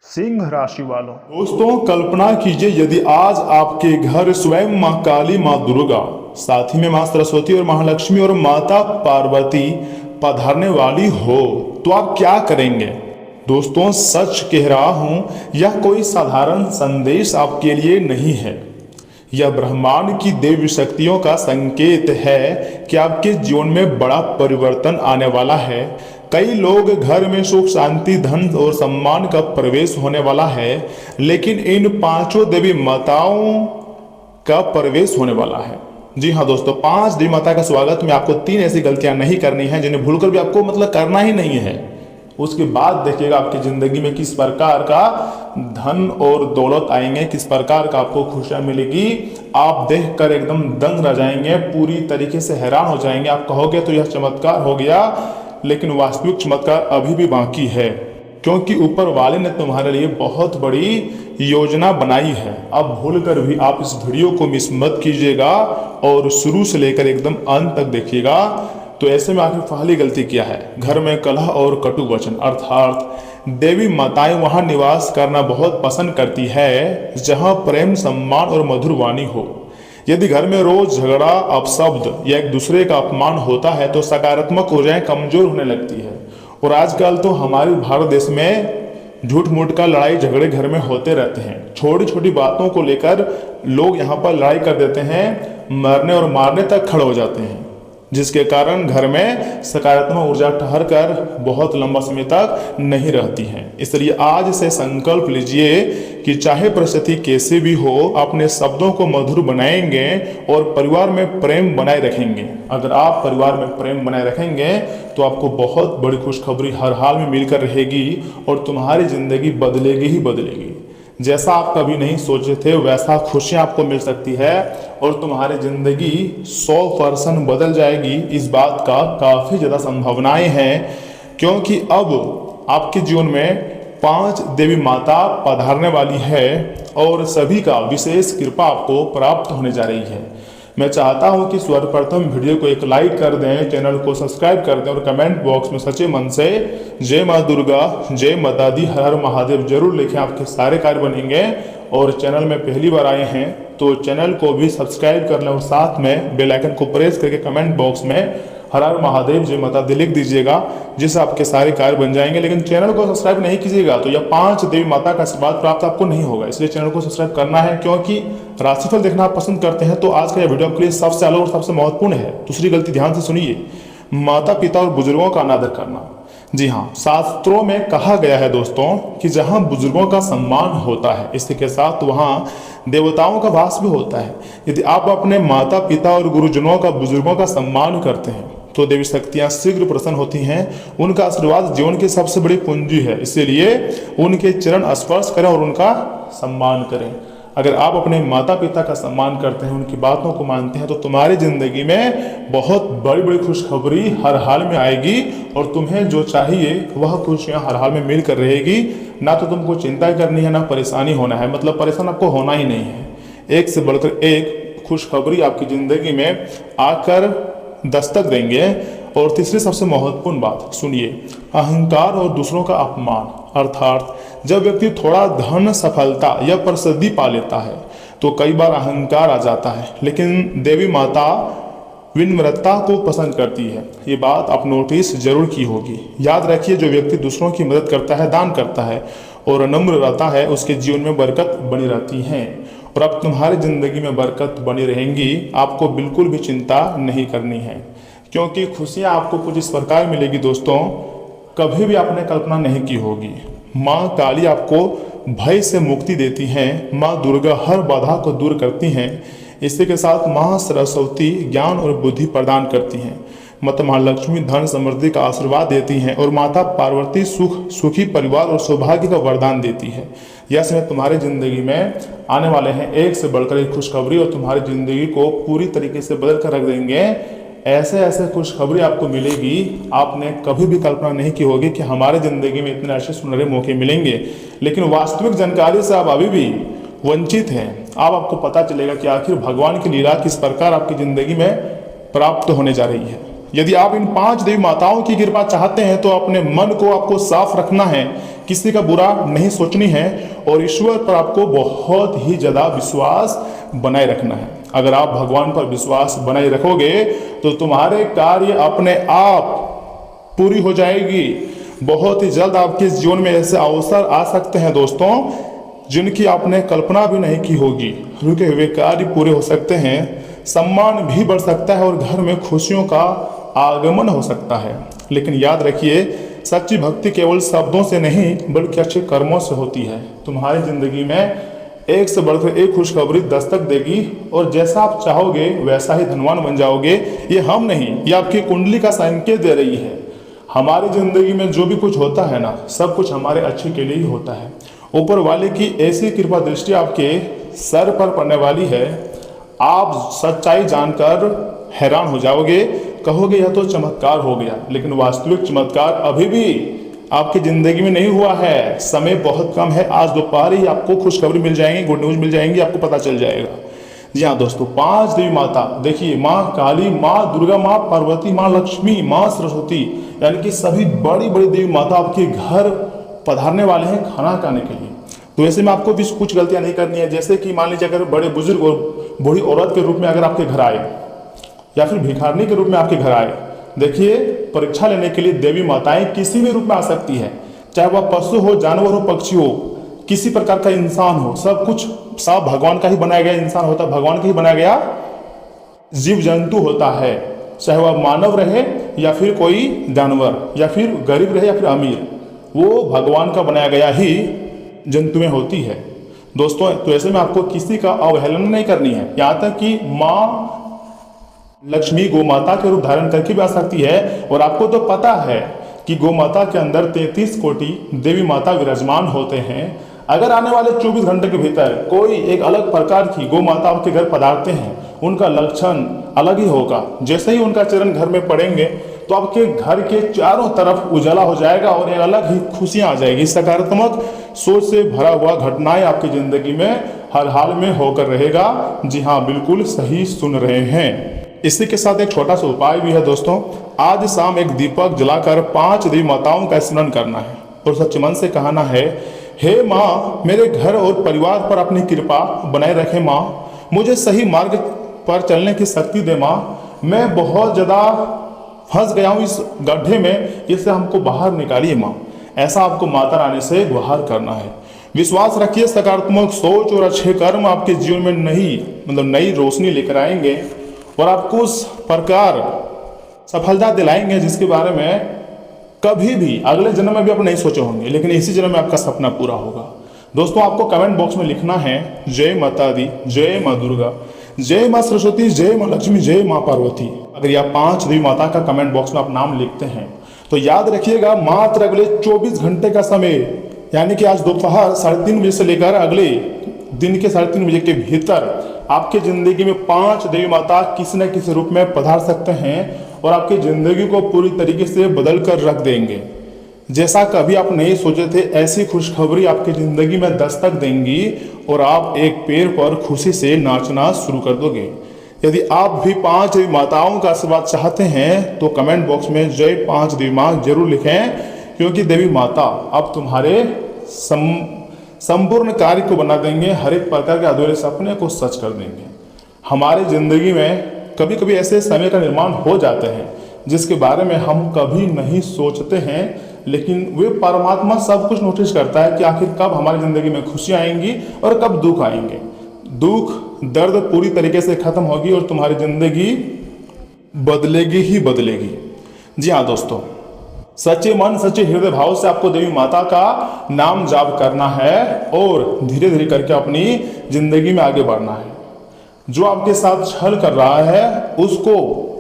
सिंह राशि वालों, दोस्तों कल्पना कीजिए यदि आज आपके घर स्वयं माँ काली, माँ दुर्गा, साथ ही में माँ सरस्वती और महालक्ष्मी और माता पार्वती पधारने वाली हो तो आप क्या करेंगे। दोस्तों सच कह रहा हूं, यह कोई साधारण संदेश आपके लिए नहीं है। यह ब्रह्मांड की देवी शक्तियों का संकेत है कि आपके जीवन में बड़ा परिवर्तन आने वाला है। कई लोग घर में सुख, शांति, धन और सम्मान का प्रवेश होने वाला है, लेकिन इन पांचों देवी माताओं का प्रवेश होने वाला है। जी हाँ दोस्तों, 5 देवी माता का स्वागत में आपको 3 ऐसी गलतियां नहीं करनी है जिन्हें भूलकर भी आपको करना ही नहीं है। उसके बाद देखिएगा आपकी जिंदगी में किस प्रकार का धन और दौलत आएंगे, किस प्रकार का आपको खुशियां मिलेगी। आप देखकर एकदम दंग रह जाएंगे, पूरी तरीके से हैरान हो जाएंगे। आप कहोगे तो यह चमत्कार हो गया, लेकिन वास्तविक चमत्कार अभी भी बाकी है, क्योंकि ऊपर वाले ने तुम्हारे लिए बहुत बड़ी योजना बनाई है। अब भूलकर भी आप इस वीडियो को मिस मत कीजिएगा और शुरू से लेकर एकदम अंत तक देखिएगा। तो ऐसे में आखिर पहली गलती क्या है? घर में कलह और कटु वचन, अर्थात देवी माताएं वहां निवास करना बहुत पसंद करती है जहां प्रेम, सम्मान और मधुर वाणी हो। यदि घर में रोज झगड़ा, अपशब्द या एक दूसरे का अपमान होता है तो सकारात्मक ऊर्जाएं कमजोर होने लगती है। और आजकल तो हमारे भारत देश में झूठ मूठ का लड़ाई झगड़े घर में होते रहते हैं। छोटी छोटी बातों को लेकर लोग यहाँ पर लड़ाई कर देते हैं, मरने और मारने तक खड़े हो जाते हैं, जिसके कारण घर में सकारात्मक ऊर्जा ठहर कर बहुत लंबा समय तक नहीं रहती है। इसलिए आज से संकल्प लीजिए कि चाहे परिस्थिति कैसे भी हो, अपने शब्दों को मधुर बनाएंगे और परिवार में प्रेम बनाए रखेंगे। अगर आप परिवार में प्रेम बनाए रखेंगे तो आपको बहुत बड़ी खुशखबरी हर हाल में मिलकर रहेगी और तुम्हारी जिंदगी बदलेगी ही बदलेगी। जैसा आप कभी नहीं सोचे थे वैसा खुशियां आपको मिल सकती है और तुम्हारी जिंदगी 100% बदल जाएगी। इस बात का काफी ज्यादा संभावनाएं हैं, क्योंकि अब आपके जीवन में 5 देवी माता पधारने वाली है और सभी का विशेष कृपा आपको प्राप्त होने जा रही है। मैं चाहता हूं कि सर्वप्रथम वीडियो को एक लाइक कर दें, चैनल को सब्सक्राइब कर दें और कमेंट बॉक्स में सच्चे मन से जय माँ दुर्गा, जय माता दी, हर हर महादेव जरूर लिखें। आपके सारे कार्य बनेंगे। और चैनल में पहली बार आए हैं तो चैनल को भी सब्सक्राइब कर लें और साथ में बेल आइकन को प्रेस करके कमेंट बॉक्स में हर हर महादेव, जय माता दी लिख दीजिएगा, जिससे आपके सारे कार्य बन जाएंगे। लेकिन चैनल को सब्सक्राइब नहीं कीजिएगा तो यह 5 देवी माता का आशीर्वाद प्राप्त आपको नहीं होगा। इसलिए चैनल को सब्सक्राइब करना है, क्योंकि राशिफल देखना आप पसंद करते हैं तो आज का यह वीडियो आपके लिए सबसे अलग और सबसे महत्वपूर्ण है। दूसरी गलती ध्यान से सुनिए, माता पिता और बुजुर्गों का अनादर करना। जी हाँ, शास्त्रों में कहा गया है दोस्तों कि जहां बुजुर्गों का सम्मान होता है, इसी के साथ वहां देवताओं का वास भी होता है। यदि आप अपने माता पिता और गुरुजनों का, बुजुर्गों का सम्मान करते हैं तो देवी शक्तियां शीघ्र प्रसन्न होती हैं। उनका आशीर्वाद जीवन की सबसे बड़ी पूंजी है, इसीलिए उनके चरण स्पर्श करें और उनका सम्मान करें। अगर आप अपने माता पिता का सम्मान करते हैं, उनकी बातों को मानते हैं, तो तुम्हारी जिंदगी में बहुत बड़ी बड़ी खुशखबरी हर हाल में आएगी और तुम्हें जो चाहिए वह खुशियां हर हाल में मिलकर रहेगी। ना तो तुमको चिंता करनी है, ना परेशानी होना है, परेशान आपको होना ही नहीं है। एक से बढ़कर एक खुशखबरी आपकी जिंदगी में आकर दस्तक देंगे। और तीसरी सबसे महत्वपूर्ण बात सुनिए, अहंकार और दूसरों का अपमान, अर्थात जब व्यक्ति थोड़ा धन, सफलता या प्रसिद्धि पा लेता है तो कई बार अहंकार आ जाता है, लेकिन देवी माता विनम्रता को पसंद करती है। ये बात आप नोटिस जरूर की होगी। याद रखिए, जो व्यक्ति दूसरों की मदद करता है, दान करता है और नम्र रहता है, उसके जीवन में बरकत बनी रहती है और अब तुम्हारी जिंदगी में बरकत बनी रहेंगी। आपको बिल्कुल भी चिंता नहीं करनी है, क्योंकि खुशियां आपको कुछ इस प्रकार मिलेगी दोस्तों, कभी भी आपने कल्पना नहीं की होगी। माँ काली आपको भय से मुक्ति देती हैं, माँ दुर्गा हर बाधा को दूर करती हैं, इसी के साथ माँ सरस्वती ज्ञान और बुद्धि प्रदान करती हैं, माता महालक्ष्मी धन समृद्धि का आशीर्वाद देती हैं और माता पार्वती सुखी परिवार और सौभाग्य का वरदान देती है। यह समय तुम्हारी जिंदगी में आने वाले हैं एक से बढ़कर एक खुशखबरी और तुम्हारी जिंदगी को पूरी तरीके से बदल कर रख देंगे। ऐसे ऐसे खुशखबरी आपको मिलेगी, आपने कभी भी कल्पना नहीं की होगी कि हमारे जिंदगी में इतने ऐसे सुनहरे मौके मिलेंगे। लेकिन वास्तविक जानकारी से आप अभी भी वंचित हैं। अब आपको पता चलेगा कि आखिर भगवान की लीला किस प्रकार आपकी जिंदगी में प्राप्त होने जा रही है। यदि आप इन 5 देवी माताओं की कृपा चाहते हैं तो अपने मन को आपको साफ रखना है, किसी का बुरा नहीं सोचनी है और ईश्वर पर आपको बहुत ही ज़्यादा विश्वास बनाए रखना है। अगर आप भगवान पर विश्वास बनाए रखोगे तो तुम्हारे कार्य अपने आप पूरी हो जाएगी। बहुत ही जल्द आपके जीवन में ऐसे अवसर आ सकते हैं दोस्तों जिनकी आपने कल्पना भी नहीं की होगी। रुके हुए कार्य पूरे हो सकते हैं, सम्मान भी बढ़ सकता है और घर में खुशियों का आगमन हो सकता है। लेकिन याद रखिए, सच्ची भक्ति केवल शब्दों से नहीं बल्कि अच्छे कर्मों से होती है। तुम्हारी जिंदगी में एक से बढ़कर एक खुशखबरी दस्तक देगी और जैसा आप चाहोगे वैसा ही धनवान बन जाओगे। ये हम नहीं, ये आपकी कुंडली का संकेत दे रही है। हमारी जिंदगी में जो भी कुछ होता है ना, सब कुछ हमारे अच्छे के लिए ही होता है। ऊपर वाले की ऐसी कृपा दृष्टि आपके सर पर पड़ने वाली है, आप सच्चाई जानकर हैरान हो जाओगे, कहोगे यह तो चमत्कार हो गया। लेकिन वास्तविक चमत्कार अभी भी आपकी जिंदगी में नहीं हुआ है। समय बहुत कम है, आज दोपहर ही आपको खुशखबरी मिल जाएंगी, गुड न्यूज मिल जाएंगी, आपको पता चल जाएगा। जी हाँ दोस्तों, 5 देवी माता देखिए, माँ काली, माँ दुर्गा, माँ पार्वती, माँ लक्ष्मी, माँ सरस्वती, यानी कि सभी बड़ी बड़ी देवी माता आपके घर पधारने वाले हैं खाना खाने के लिए। तो ऐसे में आपको भी कुछ गलतियां नहीं करनी है। जैसे कि मान लीजिए अगर बड़े बुजुर्ग और बूढ़ी औरत के रूप में अगर आपके घर आए या फिर भिखारनी के रूप में आपके घर आए, देखिए परीक्षा लेने के लिए देवी माताएं किसी भी रूप में आ सकती है, चाहे वह पशु हो, जानवर हो, पक्षी हो, किसी प्रकार का इंसान हो, सब कुछ सब भगवान का ही बनाया गया इंसान होता है, भगवान का ही बनाया गया जीव जंतु होता है, चाहे वह मानव रहे या फिर कोई जानवर या फिर गरीब रहे या फिर अमीर, वो भगवान का बनाया गया ही जंतुएं होती है दोस्तों। तो ऐसे में आपको किसी का अवहेलना नहीं करनी है। यहाँ तक कि माँ लक्ष्मी गौ माता के रूप धारण करके भी आ सकती है और आपको तो पता है कि गौ माता के अंदर 33 कोटि देवी माता विराजमान होते हैं। अगर आने वाले 24 घंटे के भीतर कोई एक अलग प्रकार की गौ माता आपके घर पधारते हैं, उनका लक्षण अलग ही होगा। जैसे ही उनका चरण घर में पड़ेंगे तो आपके घर के चारों तरफ उजाला हो जाएगा और एक अलग ही खुशियां आ जाएगी। सकारात्मक सोच से भरा हुआ घटनाएं आपकी जिंदगी में हर हाल में होकर रहेगा। जी हाँ, बिल्कुल सही सुन रहे हैं। इसी के साथ एक छोटा सा उपाय भी है दोस्तों। आज शाम एक दीपक जलाकर 5 देवी माताओं का स्मरण करना है और सच्चे मन से कहना है, हे माँ, मेरे घर और परिवार पर अपनी कृपा बनाए रखे माँ, मुझे सही मार्ग पर चलने की शक्ति दे माँ, मैं बहुत ज़्यादा फंस गया हूँ इस गड्ढे में, इससे हमको बाहर निकालिए माँ। ऐसा आपको माता रानी से गुहार करना है। विश्वास रखिए, सकारात्मक सोच और अच्छे कर्म आपके जीवन में नई रोशनी लेकर आएंगे और आपको उस प्रकार सफलता दिलाएंगे जिसके बारे में कभी भी अगले जन्म में भी आप नहीं सोचे होंगे, लेकिन इसी जन्म में आपका सपना पूरा होगा। दोस्तों, आपको कमेंट बॉक्स में लिखना है जय माता दी, जय माँ दुर्गा, जय माँ सरस्वती, जय माँ लक्ष्मी, जय माँ पार्वती। अगर यह 5 देवी माता का कमेंट बॉक्स में आप नाम लिखते हैं तो याद रखिएगा, मात्र अगले 24 घंटे का समय, यानी कि आज दोपहर 3:30 बजे से लेकर अगले दिन के 3:30 बजे के भीतर आपके जिंदगी में 5 देवी माता किसी न किसी रूप में पधार सकते हैं और आपकी जिंदगी को पूरी तरीके से बदल कर रख देंगे। जैसा कभी आप नहीं सोचे थे, ऐसी खुशखबरी आपकी जिंदगी में दस्तक देंगी और आप एक पैर पर खुशी से नाचना शुरू कर दोगे। यदि आप भी 5 देवी माताओं का आशीर्वाद चाहते हैं तो कमेंट बॉक्स में जय 5 देवी माँ जरूर लिखें, क्योंकि देवी माता अब तुम्हारे संपूर्ण कार्य को बना देंगे, हर एक प्रकार के अधूरे सपने को सच कर देंगे। हमारी जिंदगी में कभी कभी ऐसे समय का निर्माण हो जाते हैं जिसके बारे में हम कभी नहीं सोचते हैं, लेकिन वे परमात्मा सब कुछ नोटिस करता है कि आखिर कब हमारी जिंदगी में खुशियां आएंगी और कब दुख आएंगे। दुख दर्द पूरी तरीके से खत्म होगी और तुम्हारी जिंदगी बदलेगी ही बदलेगी। जी हाँ दोस्तों, सच्चे मन सच्चे हृदय भाव से आपको देवी माता का नाम जाप करना है और धीरे धीरे करके अपनी जिंदगी में आगे बढ़ना है। जो आपके साथ छल कर रहा है उसको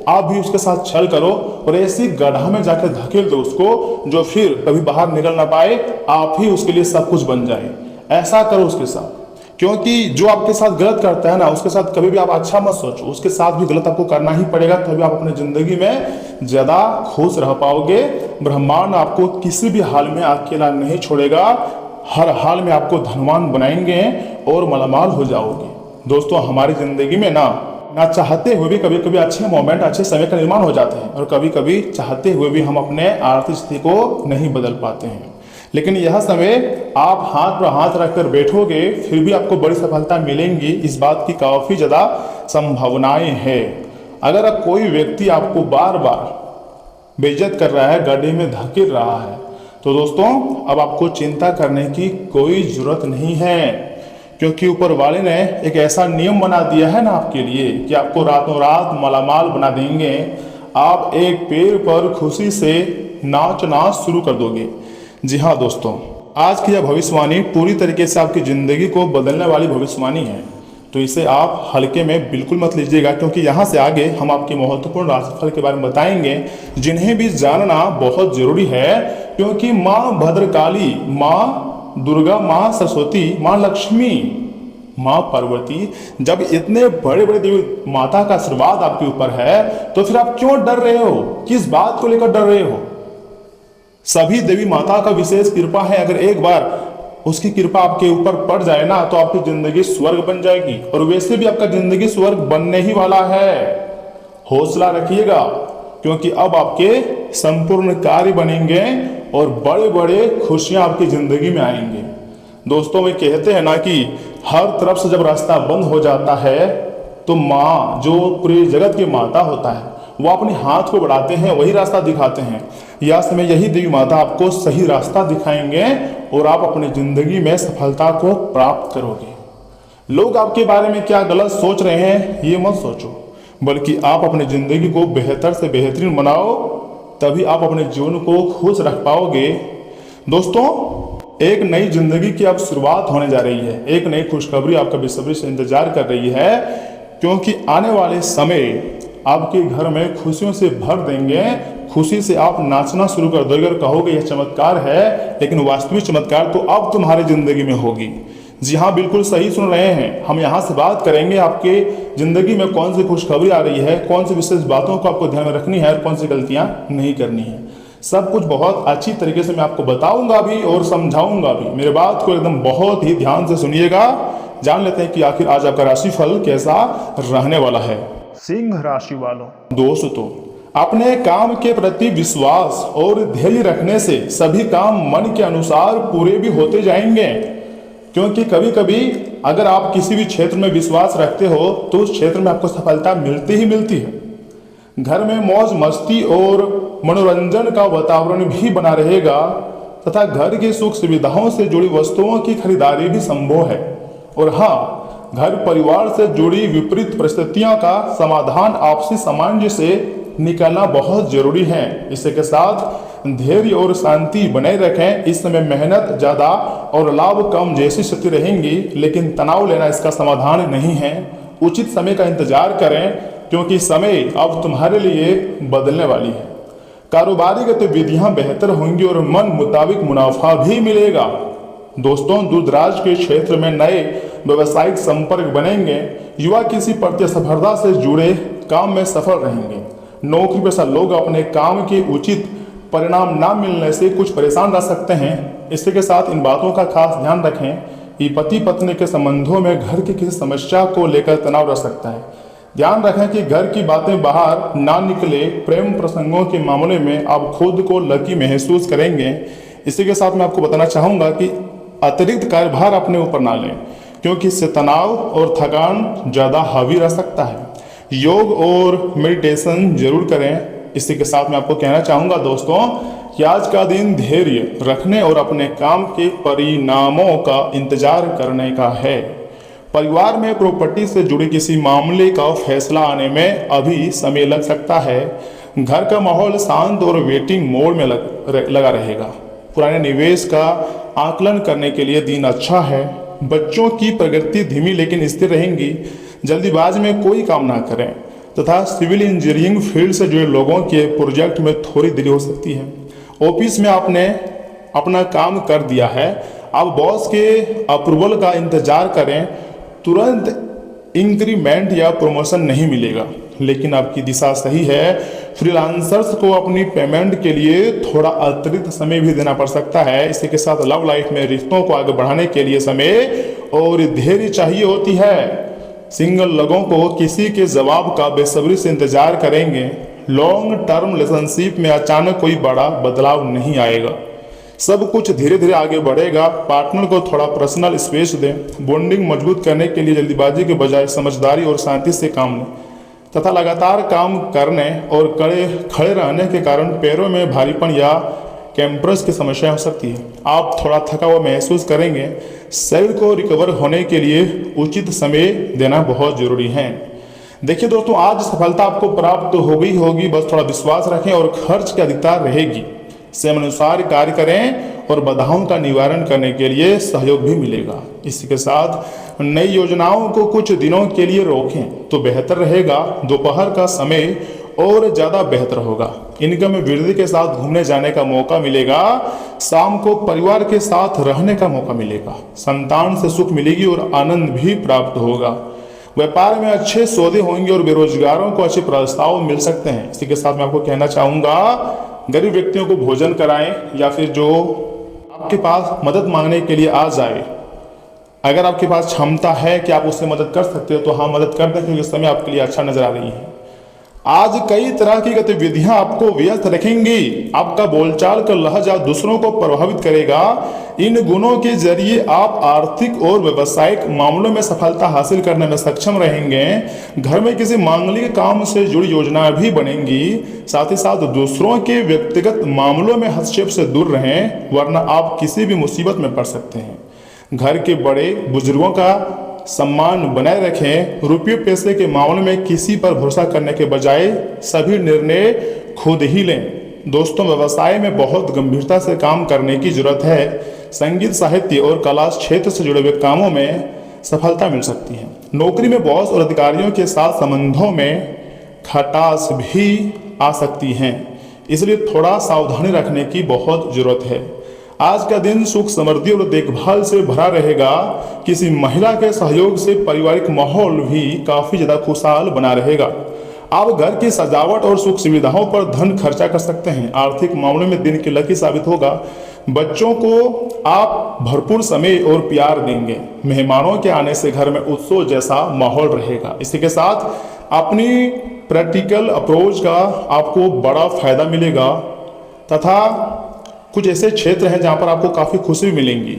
आप भी उसके साथ छल करो और ऐसी गड्ढा में जाकर धकेल दो उसको जो फिर कभी बाहर निकल ना पाए, आप ही उसके लिए सब कुछ बन जाए। ऐसा करो उसके साथ, क्योंकि जो आपके साथ गलत करता है ना, उसके साथ कभी भी आप अच्छा मत सोचो, उसके साथ भी गलत आपको करना ही पड़ेगा, तभी आप अपनी जिंदगी में ज्यादा खुश रह पाओगे। ब्रह्मांड आपको किसी भी हाल में अकेला नहीं छोड़ेगा, हर हाल में आपको धनवान बनाएंगे और मालामाल हो जाओगे। दोस्तों, हमारी जिंदगी में ना ना चाहते हुए भी कभी कभी अच्छे मोमेंट, अच्छे समय का निर्माण हो जाते हैं, और कभी कभी चाहते हुए भी हम अपने आर्थिक स्थिति को नहीं बदल पाते हैं। लेकिन यह समय आप हाथ पर हाथ रखकर बैठोगे फिर भी आपको बड़ी सफलता मिलेंगी, इस बात की काफ़ी ज़्यादा संभावनाएं हैं। अगर कोई व्यक्ति आपको बार बार बेइज्जत कर रहा है, गड्ढे में धकेल रहा है, तो दोस्तों अब आपको चिंता करने की कोई ज़रूरत नहीं है, क्योंकि ऊपर वाले ने एक ऐसा नियम बना दिया है ना आपके लिए कि आपको रातों रात मालामाल बना देंगे। आप एक पैर पर खुशी से नाचना शुरू कर दोगे। जी हाँ दोस्तों, आज की यह भविष्यवाणी पूरी तरीके से आपकी ज़िंदगी को बदलने वाली भविष्यवाणी है, तो इसे आप हल्के में बिल्कुल मत लीजिएगा, क्योंकि यहाँ से आगे हम आपके महत्वपूर्ण राशिफल के बारे में बताएंगे, जिन्हें भी जानना बहुत जरूरी है। क्योंकि माँ भद्रकाली, माँ दुर्गा, माँ सरस्वती, माँ लक्ष्मी, माँ पार्वती, जब इतने बड़े बड़े देवी माता का आशीर्वाद आपके ऊपर है, तो फिर आप क्यों डर रहे हो? किस बात को लेकर डर रहे हो? सभी देवी माता का विशेष कृपा है। अगर एक बार उसकी कृपा आपके ऊपर पड़ जाए ना, तो आपकी जिंदगी स्वर्ग बन जाएगी, और वैसे भी आपका जिंदगी स्वर्ग बनने ही वाला है। हौसला रखिएगा, क्योंकि अब आपके संपूर्ण कार्य बनेंगे और बड़े बड़े खुशियां आपकी जिंदगी में आएंगे। दोस्तों, वे कहते हैं ना कि हर तरफ से जब रास्ता बंद हो जाता है, तो माँ जो पूरे जगत की माता होता है, वो अपने हाथ को बढ़ाते हैं, वही रास्ता दिखाते हैं। या समय यही देवी माता आपको सही रास्ता दिखाएंगे और आप अपनी जिंदगी में सफलता को प्राप्त करोगे। लोग आपके बारे में क्या गलत सोच रहे हैं ये मत सोचो, बल्कि आप अपनी जिंदगी को बेहतर से बेहतरीन बनाओ, तभी आप अपने जीवन को खुश रख पाओगे। दोस्तों, एक नई जिंदगी की अब शुरुआत होने जा रही है। एक नई खुशखबरी आपका बेसब्री से इंतजार कर रही है, क्योंकि आने वाले समय आपके घर में खुशियों से भर देंगे। खुशी से आप नाचना शुरू कर दोगे और कहोगे यह चमत्कार है, लेकिन वास्तविक चमत्कार तो अब तुम्हारी जिंदगी में होगी। जी हाँ, बिल्कुल सही सुन रहे हैं। हम यहाँ से बात करेंगे आपके जिंदगी में कौन सी खुशखबरी आ रही है, कौन सी विशेष बातों को आपको ध्यान में रखनी है और कौन सी गलतियां नहीं करनी है। सब कुछ बहुत अच्छी तरीके से मैं आपको बताऊंगा भी और समझाऊंगा भी। मेरे बात को एकदम बहुत ही ध्यान से सुनिएगा। जान लेते हैं कि आखिर आज आपका राशिफल कैसा रहने वाला है। सिंह राशि वालों, दोस्तों, अपने काम के प्रति विश्वास और धैर्य रखने से सभी काम मन के अनुसार पूरे भी होते जाएंगे। क्योंकि कभी कभी अगर आप किसी भी क्षेत्र में विश्वास रखते हो, तो उस क्षेत्र में आपको सफलता मिलती ही मिलती है। घर में मौज मस्ती और मनोरंजन का वातावरण भी बना रहेगा, तथा घर की सुख सुविधाओं से जुड़ी वस्तुओं की खरीदारी भी संभव है। और हाँ, घर परिवार से जुड़ी विपरीत परिस्थितियों का समाधान आपसी सामंजस्य से निकालना बहुत जरूरी है। इसी के साथ धैर्य और शांति बनाए रखें। इस समय मेहनत ज़्यादा और लाभ कम जैसी स्थिति रहेंगी, लेकिन तनाव लेना इसका समाधान नहीं है। उचित समय का इंतजार करें, क्योंकि समय अब तुम्हारे लिए बदलने वाली है। कारोबारी गतिविधियां बेहतर होंगी और मन मुताबिक मुनाफा भी मिलेगा। दोस्तों, दूरदराज के क्षेत्र में नए व्यवसायिक संपर्क बनेंगे। युवा किसी प्रतिस्पर्धा से जुड़े काम में सफल रहेंगे। नौकरी पेशा लोग अपने काम के उचित परिणाम न मिलने से कुछ परेशान रह सकते हैं। इसी के साथ इन बातों का खास ध्यान रखें कि पति पत्नी के संबंधों में घर की किसी समस्या को लेकर तनाव रह सकता है। ध्यान रखें कि घर की बातें बाहर ना निकले। प्रेम प्रसंगों के मामले में आप खुद को लकी महसूस करेंगे। इसी के साथ मैं आपको बताना चाहूँगा कि अतिरिक्त कार्यभार अपने ऊपर ना लें, क्योंकि इससे तनाव और थकान ज़्यादा हावी रह सकता है। योग और मेडिटेशन जरूर करें। इसी के साथ मैं आपको कहना चाहूँगा दोस्तों कि आज का दिन धैर्य रखने और अपने काम के परिणामों का इंतजार करने का है। परिवार में प्रॉपर्टी से जुड़े किसी मामले का फैसला आने में अभी समय लग सकता है। घर का माहौल शांत और वेटिंग मोड में लगा रहेगा। पुराने निवेश का आकलन करने के लिए दिन अच्छा है। बच्चों की प्रगति धीमी लेकिन स्थिर रहेंगी। जल्दीबाजी में कोई काम ना करें, तथा सिविल इंजीनियरिंग फील्ड से जुड़े लोगों के प्रोजेक्ट में थोड़ी देरी हो सकती है। ऑफिस में आपने अपना काम कर दिया है, अब बॉस के अप्रूवल का इंतजार करें। तुरंत इंक्रीमेंट या प्रमोशन नहीं मिलेगा, लेकिन आपकी दिशा सही है। फ्रीलांसर्स को अपनी पेमेंट के लिए थोड़ा अतिरिक्त समय भी देना पड़ सकता है। इसी के साथ लव लाइफ में रिश्तों को आगे बढ़ाने के लिए समय और धैर्य चाहिए होती है। सिंगल लोगों को किसी के जवाब का बेसब्री से इंतजार करेंगे। लॉन्ग टर्म रिलेशनशिप में अचानक कोई बड़ा बदलाव नहीं आएगा, सब कुछ धीरे धीरे आगे बढ़ेगा। पार्टनर को थोड़ा पर्सनल स्पेस दें। बॉन्डिंग मजबूत करने के लिए जल्दीबाजी के बजाय समझदारी और शांति से काम लें तथा लगातार काम करने और खड़े रहने के कारण पैरों में भारीपन या कैम्प्रस की समस्या हो सकती है। आप थोड़ा थका हुआ महसूस करेंगे। शरीर को रिकवर होने के लिए उचित समय देना बहुत जरूरी है। देखिए दोस्तों, आज सफलता आपको प्राप्त होगी, बस थोड़ा विश्वास रखें और खर्च की अधिकता रहेगी। समय अनुसार कार्य करें और बाधाओं का निवारण करने के लिए सहयोग भी मिलेगा। इसी के साथ नई योजनाओं को कुछ दिनों के लिए रोकें तो बेहतर रहेगा। दोपहर का समय और ज़्यादा बेहतर होगा। इनकम में वृद्धि के साथ घूमने जाने का मौका मिलेगा। शाम को परिवार के साथ रहने का मौका मिलेगा। संतान से सुख मिलेगी और आनंद भी प्राप्त होगा। व्यापार में अच्छे सौदे होंगे और बेरोजगारों को अच्छे प्रस्ताव मिल सकते हैं। इसी के साथ मैं आपको कहना चाहूँगा, गरीब व्यक्तियों को भोजन कराएं या फिर जो आपके पास मदद मांगने के लिए आ जाए, अगर आपके पास क्षमता है कि आप उससे मदद कर सकते हो तो हाँ, मदद कर दें, क्योंकि समय आपके लिए अच्छा नजर आ रही है। आज कई तरह की गतिविधियां आपको व्यस्त रखेंगी। आपका बोलचाल का लहजा दूसरों को प्रभावित करेगा। इन गुणों के जरिए आप आर्थिक और व्यावसायिक मामलों में सफलता हासिल करने में सक्षम रहेंगे। घर में किसी मांगलिक काम से जुड़ी योजना भी बनेंगी। साथ ही साथ दूसरों के व्यक्तिगत मामलों में हस्तक्षेप से दूर रहें, वरना आप किसी भी मुसीबत में पड़ सकते हैं। घर के बड़े बुजुर्गों का सम्मान बनाए रखें। रुपये पैसे के मामले में किसी पर भरोसा करने के बजाय सभी निर्णय खुद ही लें। दोस्तों, व्यवसाय में बहुत गंभीरता से काम करने की जरूरत है। संगीत, साहित्य और कला क्षेत्र से जुड़े हुए कामों में सफलता मिल सकती है। नौकरी में बॉस और अधिकारियों के साथ संबंधों में खटास भी आ सकती हैं, इसलिए थोड़ा सावधानी रखने की बहुत जरूरत है। आज का दिन सुख, समृद्धि और देखभाल से भरा रहेगा। किसी महिला के सहयोग से पारिवारिक माहौल भी काफी ज्यादा खुशहाल बना रहेगा। आप घर की सजावट और सुख सुविधाओं पर धन खर्चा कर सकते हैं। आर्थिक मामलों में दिन की लकी साबित होगा। बच्चों को आप भरपूर समय और प्यार देंगे। मेहमानों के आने से घर में उत्सव जैसा माहौल रहेगा। इसी के साथ अपनी प्रैक्टिकल अप्रोच का आपको बड़ा फायदा मिलेगा तथा कुछ ऐसे क्षेत्र हैं जहां पर आपको काफ़ी खुशी मिलेंगी।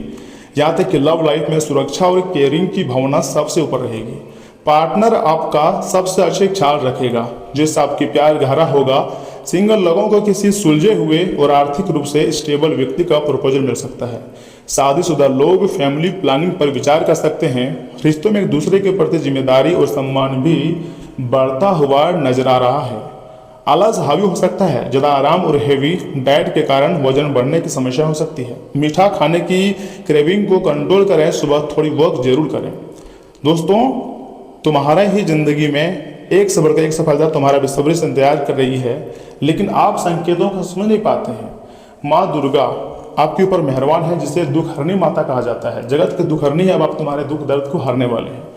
यहाँ तक कि लव लाइफ में सुरक्षा और केयरिंग की भावना सबसे ऊपर रहेगी। पार्टनर आपका सबसे अच्छे ख्याल रखेगा, जिससे आपकी प्यार गहरा होगा। सिंगल लोगों को किसी सुलझे हुए और आर्थिक रूप से स्टेबल व्यक्ति का प्रपोजल मिल सकता है। शादीशुदा लोग फैमिली प्लानिंग पर विचार कर सकते हैं। रिश्तों में एक दूसरे के प्रति जिम्मेदारी और सम्मान भी बढ़ता हुआ नजर आ रहा है। आलस हावी हो सकता है। ज़्यादा आराम और हेवी डाइट के कारण वजन बढ़ने की समस्या हो सकती है। मीठा खाने की क्रेविंग को कंट्रोल करें। सुबह थोड़ी वॉक जरूर करें। दोस्तों, तुम्हारा ही जिंदगी में एक से बढ़कर एक सफलता तुम्हारा बेसब्री से इंतजार कर रही है, लेकिन आप संकेतों को समझ नहीं पाते हैं। माँ दुर्गा आपके ऊपर मेहरबान है, जिसे दुख हरनी माता कहा जाता है। जगत के दुख हरनी है। अब आप तुम्हारे दुख दर्द को हरने वाले हैं।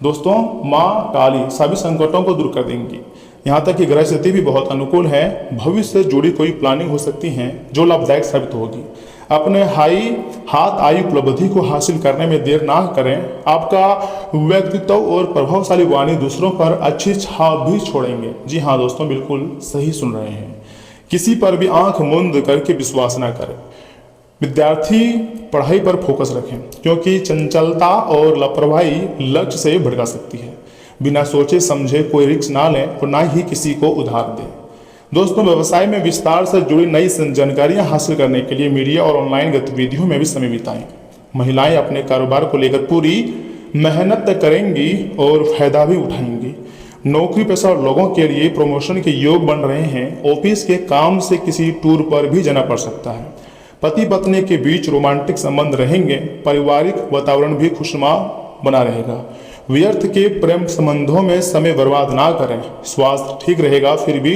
दोस्तों, माँ काली सभी संकटों को दूर कर देंगी। यहाँ तक कि ग्रह स्थिति भी बहुत अनुकूल है। भविष्य से जुड़ी कोई प्लानिंग हो सकती है जो लाभदायक साबित होगी। अपने हाथ आई उपलब्धि को हासिल करने में देर ना करें। आपका व्यक्तित्व और प्रभावशाली वाणी दूसरों पर अच्छी छाप भी छोड़ेंगे। जी हाँ दोस्तों, बिल्कुल सही सुन रहे हैं। किसी पर भी आंख मूंद करके विश्वास ना करें। विद्यार्थी पढ़ाई पर फोकस रखें, क्योंकि चंचलता और लापरवाही लक्ष्य से भटका सकती है। बिना सोचे समझे कोई रिस्क ना लें और ना ही किसी को उधार दें। दोस्तों, व्यवसाय में विस्तार से जुड़ी नई जानकारियां हासिल करने के लिए मीडिया और ऑनलाइन गतिविधियों में भी समय बिताएं। महिलाएं अपने कारोबार को लेकर पूरी मेहनत करेंगी और फायदा भी उठाएंगी। नौकरी पेशा लोगों के लिए प्रमोशन के योग बन रहे हैं। ऑफिस के काम से किसी टूर पर भी जाना पड़ सकता है। पति पत्नी के बीच रोमांटिक संबंध रहेंगे। पारिवारिक वातावरण भी खुशनुमा बना रहेगा। व्यर्थ के प्रेम संबंधों में समय बर्बाद ना करें। स्वास्थ्य ठीक रहेगा, फिर भी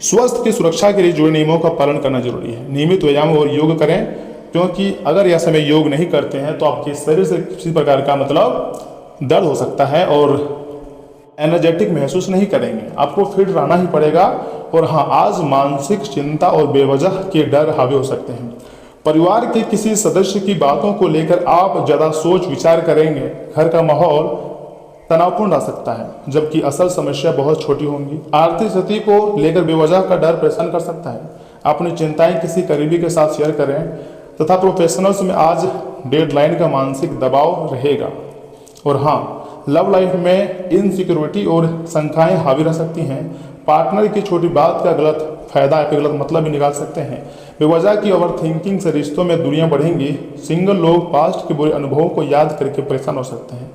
स्वास्थ्य की सुरक्षा के लिए जुड़े नियमों का पालन करना जरूरी है। नियमित व्यायाम और योग करें, क्योंकि अगर यह समय योग नहीं करते हैं तो आपके शरीर से किसी प्रकार का दर्द हो सकता है और एनर्जेटिक महसूस नहीं करेंगे। आपको फिट रहना ही पड़ेगा। और हाँ, आज मानसिक चिंता और बेवजह के डर हावी हो सकते हैं। परिवार के किसी सदस्य की बातों को लेकर आप ज़्यादा सोच विचार करेंगे। घर का माहौल तनावपूर्ण रह सकता है, जबकि असल समस्या बहुत छोटी होंगी। आर्थिक स्थिति को लेकर बेवजह का डर परेशान कर सकता है। अपनी चिंताएं किसी करीबी के साथ शेयर करें तथा प्रोफेशनल्स में आज डेडलाइन का मानसिक दबाव रहेगा। और हाँ, लव लाइफ में इनसिक्योरिटी और शंकाएं हावी रह सकती हैं। पार्टनर की छोटी बात का गलत फायदा या गलत मतलब भी निकाल सकते हैं। बेवजह की ओवर थिंकिंग से रिश्तों में दूरियां बढ़ेंगी। सिंगल लोग पास्ट के बुरे अनुभवों को याद करके परेशान हो सकते हैं।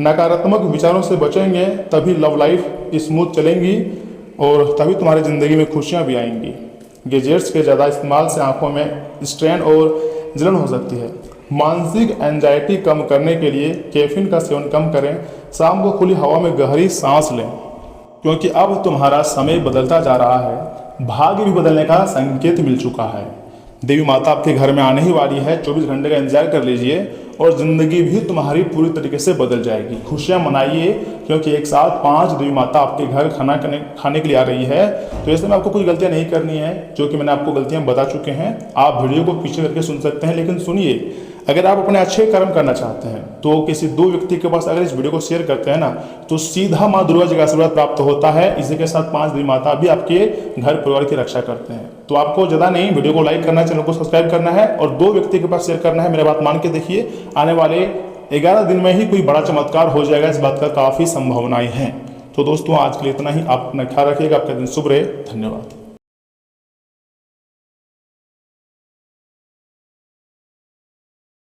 नकारात्मक विचारों से बचेंगे तभी लव लाइफ स्मूथ चलेंगी और तभी तुम्हारी ज़िंदगी में खुशियाँ भी आएंगी। गैजेट्स के ज़्यादा इस्तेमाल से आंखों में स्ट्रेन और जलन हो सकती है। मानसिक एंजाइटी कम करने के लिए कैफीन का सेवन कम करें। शाम को खुली हवा में गहरी सांस लें, क्योंकि अब तुम्हारा समय बदलता जा रहा है। भाग्य भी बदलने का संकेत मिल चुका है। देवी माता आपके घर में आने ही वाली है। 24 घंटे का इंतजार कर लीजिए और ज़िंदगी भी तुम्हारी पूरी तरीके से बदल जाएगी। खुशियाँ मनाइए, क्योंकि एक साथ 5 देवी माता आपके घर खाने के लिए आ रही है। तो ऐसे में आपको कुछ गलतियाँ नहीं करनी है, जो कि मैंने आपको गलतियाँ बता चुके हैं। आप वीडियो को पीछे करके सुन सकते हैं, लेकिन सुनिए, अगर आप अपने अच्छे कर्म करना चाहते हैं तो किसी 2 व्यक्ति के पास अगर इस वीडियो को शेयर करते हैं ना, तो सीधा माँ दुर्गा जी का आशीर्वाद प्राप्त होता है। इसी के साथ 5 देवी माता भी आपके घर परिवार की रक्षा करते हैं। तो आपको ज़्यादा नहीं, वीडियो को लाइक करना है, चैनल को सब्सक्राइब करना है और 2 व्यक्ति के पास शेयर करना है। मेरी बात मान के देखिए, आने वाले 11 दिन में ही कोई बड़ा चमत्कार हो जाएगा। इस बात का काफ़ी संभावनाएं हैं। तो दोस्तों, आज के लिए इतना ही। आप अपना ख्याल रखिएगा। आपका दिन शुभ रहे। धन्यवाद।